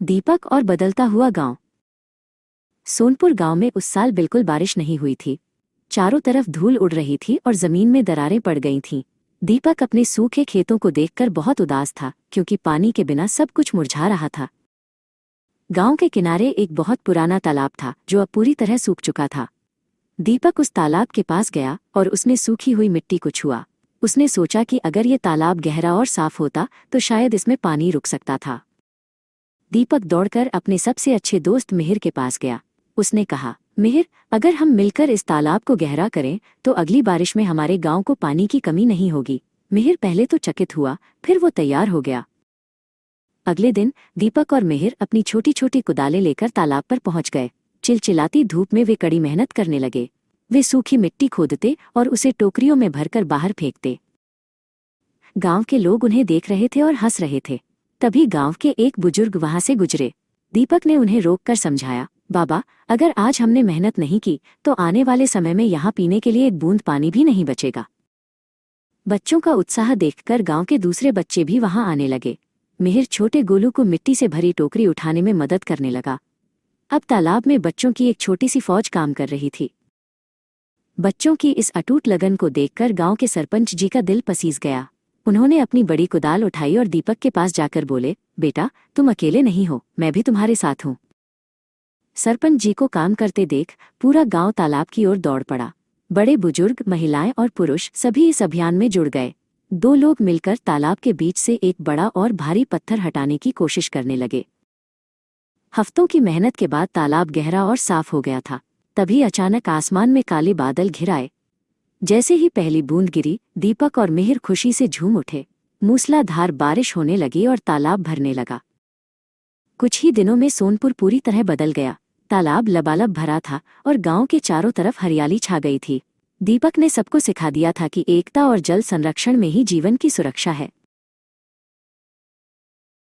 दीपक और बदलता हुआ गांव। सोनपुर गांव में उस साल बिल्कुल बारिश नहीं हुई थी। चारों तरफ धूल उड़ रही थी और जमीन में दरारें पड़ गई थीं। दीपक अपने सूखे खेतों को देखकर बहुत उदास था, क्योंकि पानी के बिना सब कुछ मुरझा रहा था। गांव के किनारे एक बहुत पुराना तालाब था जो अब पूरी तरह सूख चुका था। दीपक उस तालाब के पास गया और उसने सूखी हुई मिट्टी को छुआ। उसने सोचा कि अगर ये तालाब गहरा और साफ होता तो शायद इसमें पानी रुक सकता था। दीपक दौड़कर अपने सबसे अच्छे दोस्त मिहिर के पास गया। उसने कहा, मिहिर, अगर हम मिलकर इस तालाब को गहरा करें तो अगली बारिश में हमारे गांव को पानी की कमी नहीं होगी। मिहिर पहले तो चकित हुआ, फिर वो तैयार हो गया। अगले दिन दीपक और मिहिर अपनी छोटी छोटी कुदालें लेकर तालाब पर पहुंच गए। चिलचिलाती धूप में वे कड़ी मेहनत करने लगे। वे सूखी मिट्टी खोदते और उसे टोकरियों में भरकर बाहर फेंकते। गांव के लोग उन्हें देख रहे थे और हंस रहे थे। तभी गांव के एक बुजुर्ग वहां से गुजरे। दीपक ने उन्हें रोककर समझाया, बाबा, अगर आज हमने मेहनत नहीं की तो आने वाले समय में यहाँ पीने के लिए एक बूंद पानी भी नहीं बचेगा। बच्चों का उत्साह देखकर गांव के दूसरे बच्चे भी वहां आने लगे। मिहिर छोटे गोलू को मिट्टी से भरी टोकरी उठाने में मदद करने लगा। अब तालाब में बच्चों की एक छोटी सी फौज काम कर रही थी। बच्चों की इस अटूट लगन को देखकर गांव के सरपंच जी का दिल पसीज गया। उन्होंने अपनी बड़ी कुदाल उठाई और दीपक के पास जाकर बोले, बेटा, तुम अकेले नहीं हो, मैं भी तुम्हारे साथ हूँ। सरपंच जी को काम करते देख पूरा गांव तालाब की ओर दौड़ पड़ा। बड़े बुजुर्ग, महिलाएं और पुरुष सभी इस अभियान में जुड़ गए। दो लोग मिलकर तालाब के बीच से एक बड़ा और भारी पत्थर हटाने की कोशिश करने लगे। हफ्तों की मेहनत के बाद तालाब गहरा और साफ हो गया था। तभी अचानक आसमान में काले बादल घिर आए। जैसे ही पहली बूंद गिरी, दीपक और मिहिर खुशी से झूम उठे। मूसलाधार बारिश होने लगी और तालाब भरने लगा। कुछ ही दिनों में सोनपुर पूरी तरह बदल गया। तालाब लबालब भरा था और गांव के चारों तरफ हरियाली छा गई थी। दीपक ने सबको सिखा दिया था कि एकता और जल संरक्षण में ही जीवन की सुरक्षा है।